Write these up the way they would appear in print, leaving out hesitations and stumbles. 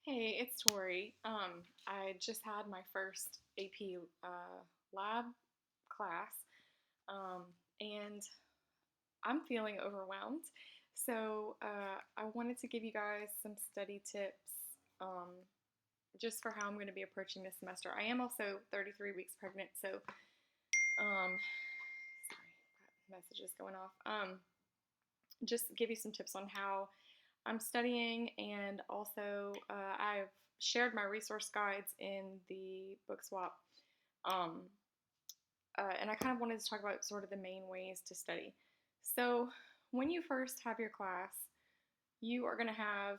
Hey, it's Tori. I just had my first AP lab class, um, and I'm feeling overwhelmed. So I wanted to give you guys some study tips um, just for how I'm going to be approaching this semester. I am also 33 weeks pregnant, so sorry, got messages going off. Just give you some tips on how I'm studying, and also I've shared my resource guides in the book swap. Um, and I kind of wanted to talk about sort of the main ways to study. So, when you first have your class, you are going to have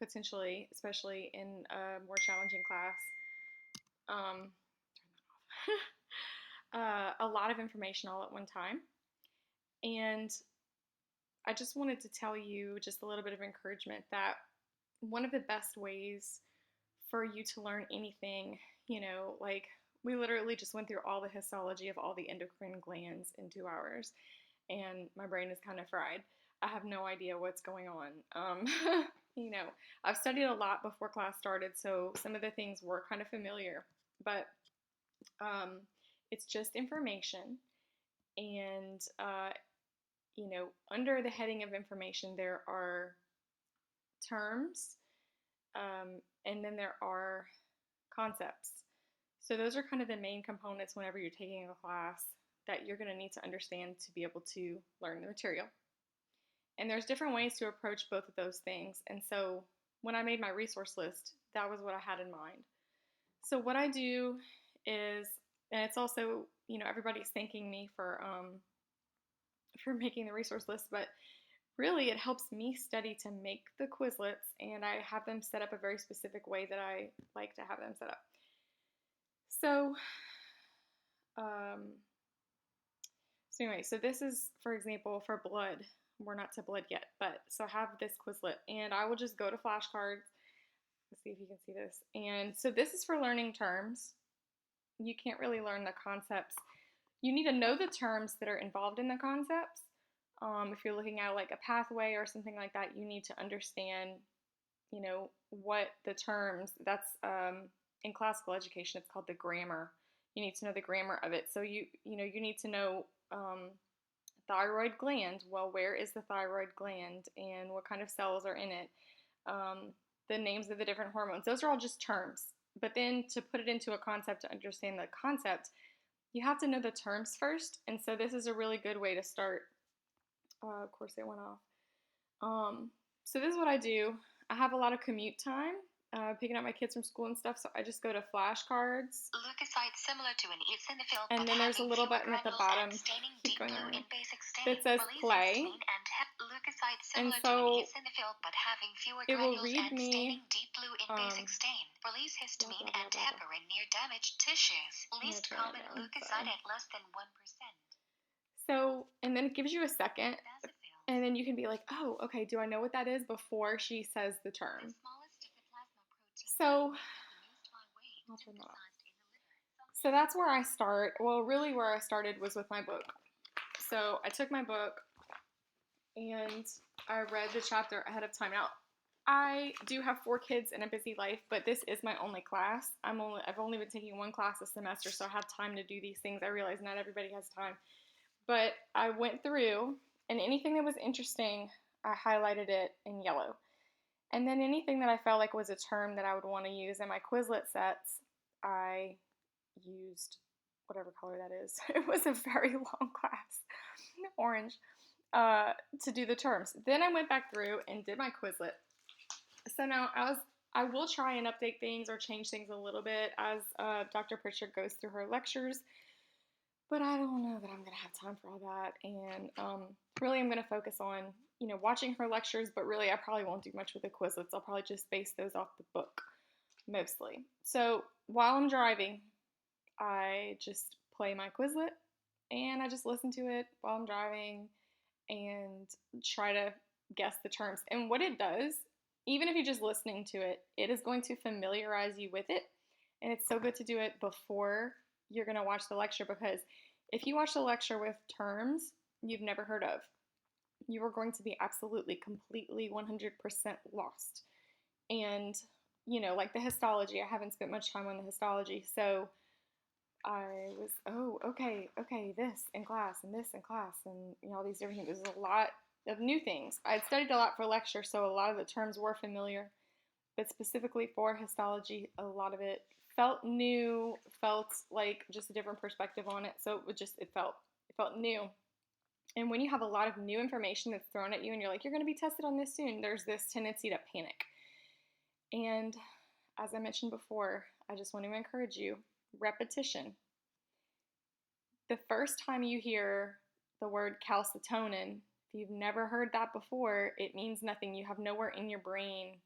potentially, especially in a more challenging class, um, a lot of information all at one time. And I just wanted to tell you just a little bit of encouragement that one of the best ways for you to learn anything, like we literally just went through all the histology of all the endocrine glands in 2 hours, and my brain is kind of fried. I have no idea what's going on. You know, I've studied a lot before class started, so some of the things were kind of familiar, but um, it's just information. And, under the heading of information, there are terms, and then there are concepts. So those are kind of the main components whenever you're taking a class that you're going to need to understand to be able to learn the material. And there's different ways to approach both of those things. And so when I made my resource list, that was what I had in mind. So what I do is, and it's also, everybody's thanking me for making the resource list, but really it helps me study to make the Quizlets, and I have them set up a very specific way that I like to have them set up. So, um, so this is, for example, for blood. We're not to blood yet, but so I have this Quizlet, and I will just go to flashcards. Let's see if you can see this. And so this is for learning terms. You can't really learn the concepts. You need to know the terms that are involved in the concepts. If you're looking at like a pathway or something like that, you need to understand, what the terms, that's in classical education, it's called the grammar. You need to know the grammar of it. So you need to know thyroid gland. Well, where is the thyroid gland and what kind of cells are in it? The names of the different hormones. Those are all just terms. But then to put it into a concept, to understand the concept, you have to know the terms first. And so this is a really good way to start. Of course, it went off. So this is what I do. I have a lot of commute time, picking up my kids from school and stuff, so I just go to flashcards. Leukocyte similar to an eosinophil, and then there's a little button at the bottom that says play. Leukocyte And similar to an so eosinophil but having fewer it will granules read and me. staining deep blue in basic stain. Release histamine and heparin near damaged tissues. Least common leukocyte at less than 1%. So, and then it gives you a second. And then you can be like, oh, okay, do I know what that is before she says the term? So, I'll turn that off. So that's where I start. Well, really where I started was with my book. So I took my book and I read the chapter ahead of time. Now, I do have 4 kids and a busy life, but this is my only class. I've only been taking one class a semester, so I have time to do these things. I realize not everybody has time. But I went through, and anything that was interesting, I highlighted it in yellow. And then anything that I felt like was a term that I would want to use in my Quizlet sets, I used whatever color that is. It was a very long class, orange, to do the terms. Then I went back through and did my Quizlet. So now I will try and update things or change things a little bit as Dr. Pritchard goes through her lectures. But I don't know that I'm going to have time for all that. And really I'm going to focus on, watching her lectures, but really I probably won't do much with the Quizlets. I'll probably just base those off the book, mostly. So while I'm driving, I just play my Quizlet, and I just listen to it while I'm driving and try to guess the terms. And what it does, even if you're just listening to it, it is going to familiarize you with it. And it's so good to do it before you're going to watch the lecture, because if you watch the lecture with terms you've never heard of, you are going to be absolutely, completely, 100% lost. And like the histology. I haven't spent much time on the histology, so I was, oh, okay, this in class and this in class and all these different things. There's a lot of new things. I'd studied a lot for lecture, so a lot of the terms were familiar, but specifically for histology, a lot of it felt new, felt like just a different perspective on it. So it felt new. And when you have a lot of new information that's thrown at you and you're like, you're going to be tested on this soon, there's this tendency to panic. And as I mentioned before, I just want to encourage you, repetition. The first time you hear the word calcitonin, if you've never heard that before, it means nothing. You have nowhere in your brain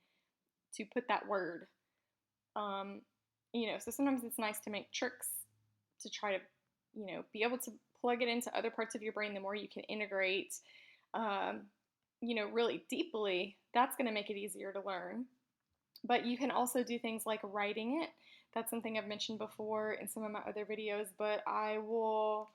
to put that word. So sometimes it's nice to make tricks to try to, be able to plug it into other parts of your brain. The more you can integrate, really deeply, that's going to make it easier to learn. But you can also do things like writing it. That's something I've mentioned before in some of my other videos, but I will,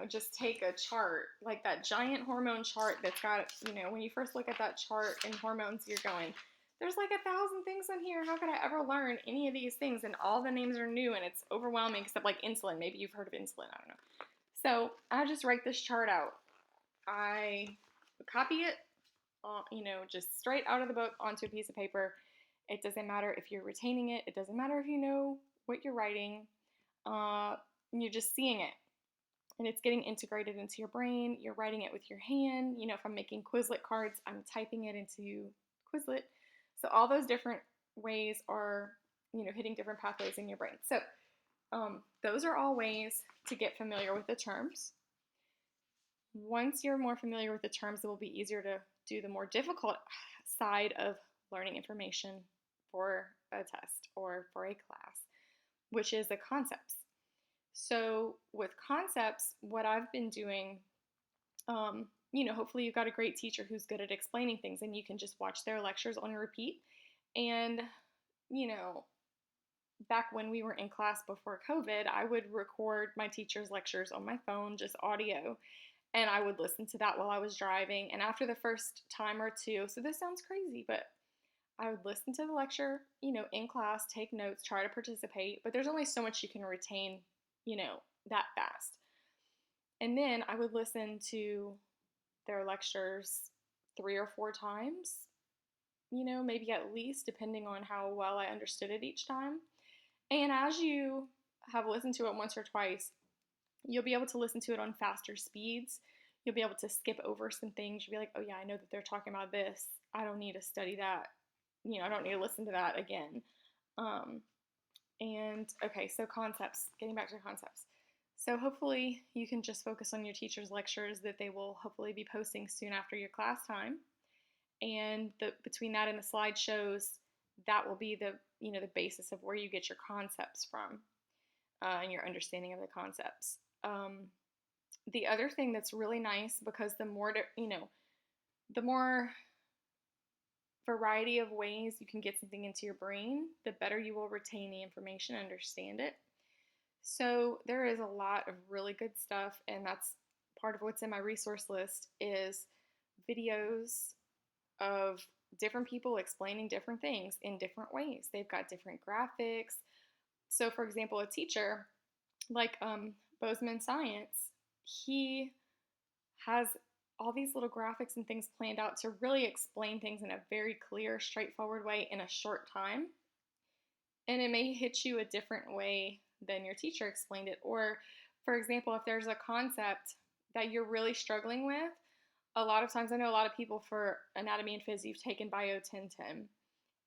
just take a chart, like that giant hormone chart that's got, when you first look at that chart in hormones, you're going, there's like 1,000 things in here. How could I ever learn any of these things? And all the names are new and it's overwhelming, except like insulin. Maybe you've heard of insulin. I don't know. So I just write this chart out. I copy it, just straight out of the book onto a piece of paper. It doesn't matter if you're retaining it. It doesn't matter if you know what you're writing. You're just seeing it. And it's getting integrated into your brain. You're writing it with your hand. If I'm making Quizlet cards, I'm typing it into Quizlet. So all those different ways are, hitting different pathways in your brain. So those are all ways to get familiar with the terms. Once you're more familiar with the terms, it will be easier to do the more difficult side of learning information for a test or for a class, which is the concepts. So with concepts, what I've been doing, hopefully you've got a great teacher who's good at explaining things and you can just watch their lectures on repeat. And, back when we were in class before COVID, I would record my teacher's lectures on my phone, just audio, and I would listen to that while I was driving. And after the first time or two, so this sounds crazy, but I would listen to the lecture, in class, take notes, try to participate, but there's only so much you can retain, that fast. And then I would listen to their lectures 3 or 4 times, maybe at least, depending on how well I understood it each time. And as you have listened to it once or twice, you'll be able to listen to it on faster speeds. You'll be able to skip over some things. You'll be like, oh yeah, I know that they're talking about this. I don't need to study that. I don't need to listen to that again. Okay, so concepts, getting back to concepts. So hopefully you can just focus on your teacher's lectures that they will hopefully be posting soon after your class time. And between that and the slideshows, that will be the basis of where you get your concepts from and your understanding of the concepts. The other thing that's really nice, because the more variety of ways you can get something into your brain, the better you will retain the information and understand it. So there is a lot of really good stuff, and that's part of what's in my resource list is videos of different people explaining different things in different ways. They've got different graphics. So for example, a teacher like Bozeman Science, he has all these little graphics and things planned out to really explain things in a very clear, straightforward way in a short time. And it may hit you a different way than your teacher explained it. Or, for example, if there's a concept that you're really struggling with, a lot of times I know a lot of people for anatomy and phys, you've taken Bio 1010.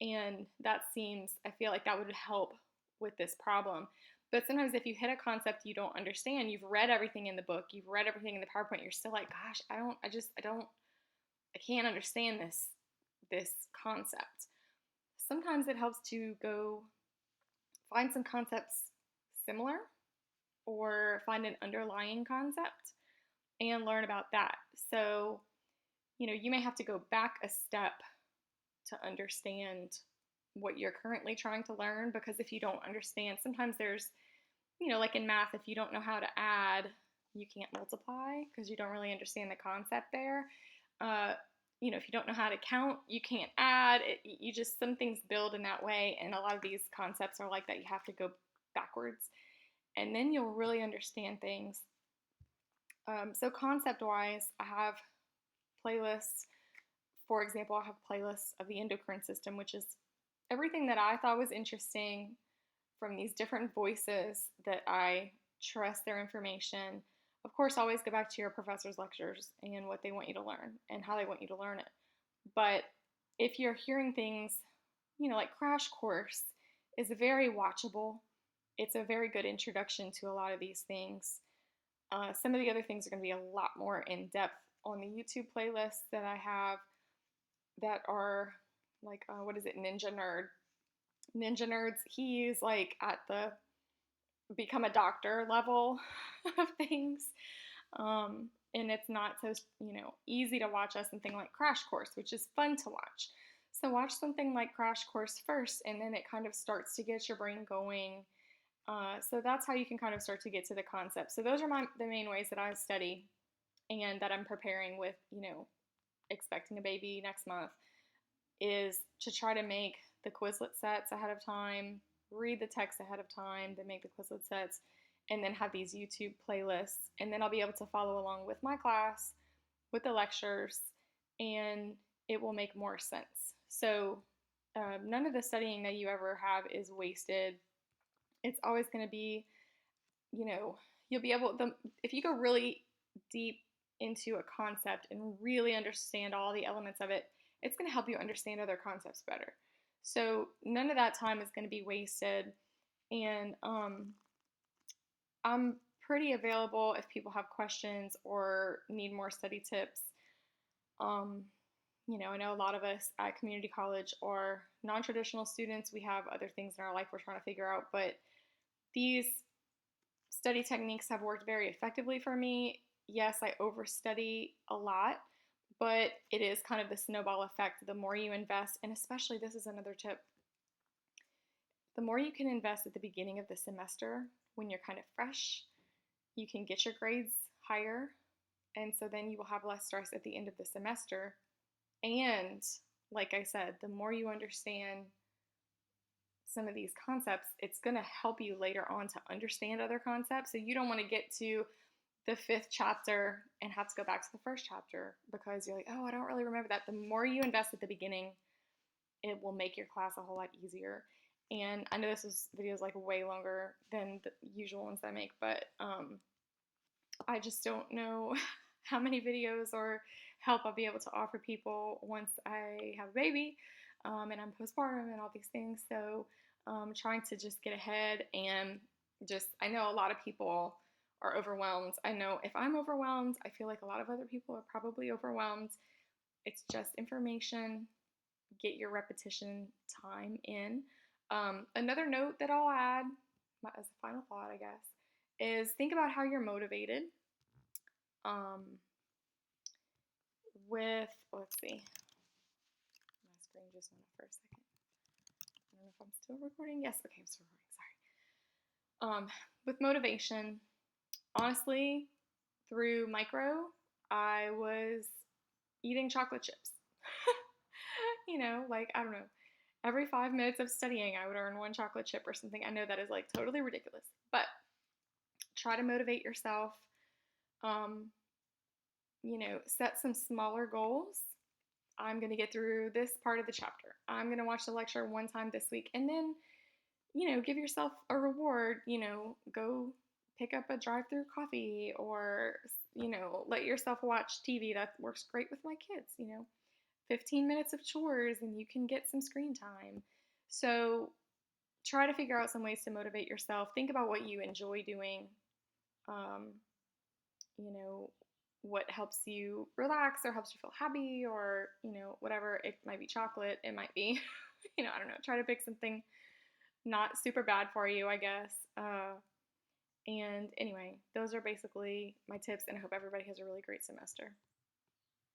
And I feel like that would help with this problem. But sometimes if you hit a concept you don't understand, you've read everything in the book, you've read everything in the PowerPoint, you're still like, gosh, I can't understand this concept. Sometimes it helps to go find some concepts similar or find an underlying concept and learn about that. So, you may have to go back a step to understand what you're currently trying to learn, because if you don't understand, sometimes there's, like in math, if you don't know how to add, you can't multiply because you don't really understand the concept there. if you don't know how to count, you can't add. You just, some things build in that way, and a lot of these concepts are like that. You have to go backwards, and then you'll really understand things. So concept-wise, I have playlists. For example, I have playlists of the endocrine system, which is everything that I thought was interesting from these different voices that I trust their information. Of course, always go back to your professor's lectures and what they want you to learn and how they want you to learn it. But if you're hearing things, like Crash Course is very watchable. It's a very good introduction to a lot of these things. Some of the other things are going to be a lot more in depth on the YouTube playlists that I have that are like, what is it, Ninja Nerd. Ninja Nerds, he's like at the become a doctor level of things. And it's not so, easy to watch as something like Crash Course, which is fun to watch. So watch something like Crash Course first, and then it kind of starts to get your brain going. So that's how you can kind of start to get to the concept. So those are the main ways that I study and that I'm preparing with, expecting a baby next month, is to try to make the Quizlet sets ahead of time, read the text ahead of time, then make the Quizlet sets, and then have these YouTube playlists. And then I'll be able to follow along with my class, with the lectures, and it will make more sense. So none of the studying that you ever have is wasted. It's always going to be, you'll be able, if you go really deep into a concept and really understand all the elements of it, it's going to help you understand other concepts better. So none of that time is going to be wasted. And I'm pretty available if people have questions or need more study tips. I know a lot of us at community college are non-traditional students. We have other things in our life we're trying to figure out, but these study techniques have worked very effectively for me. Yes, I overstudy a lot, but it is kind of the snowball effect. The more you invest, and especially, this is another tip, the more you can invest at the beginning of the semester when you're kind of fresh, you can get your grades higher, and so then you will have less stress at the end of the semester. And like I said, the more you understand some of these concepts, it's going to help you later on to understand other concepts. So you don't want to get to the 5th chapter and have to go back to the 1st chapter because you're like, oh, I don't really remember that. The more you invest at the beginning, it will make your class a whole lot easier. And I know this video is like way longer than the usual ones I make, but I just don't know how many videos or help I'll be able to offer people once I have a baby and I'm postpartum and all these things. So trying to just get ahead and I know a lot of people are overwhelmed. I know if I'm overwhelmed, I feel like a lot of other people are probably overwhelmed. It's just information. Get your repetition time in. Another note that I'll add as a final thought, I guess, is think about how you're motivated. Let's see. My screen just went off for a second. I don't know if I'm still recording. Yes, okay, I'm still recording. Sorry. With motivation, honestly, through micro, I was eating chocolate chips. I don't know. Every 5 minutes of studying, I would earn 1 chocolate chip or something. I know that is like totally ridiculous, but try to motivate yourself. Set some smaller goals. I'm going to get through this part of the chapter. I'm going to watch the lecture 1 time this week. And then, give yourself a reward. Go pick up a drive-through coffee or, let yourself watch TV. That works great with my kids, 15 minutes of chores and you can get some screen time. So try to figure out some ways to motivate yourself. Think about what you enjoy doing. What helps you relax or helps you feel happy or, whatever. It might be chocolate. It might be, I don't know. Try to pick something not super bad for you, I guess. And anyway, those are basically my tips, and I hope everybody has a really great semester.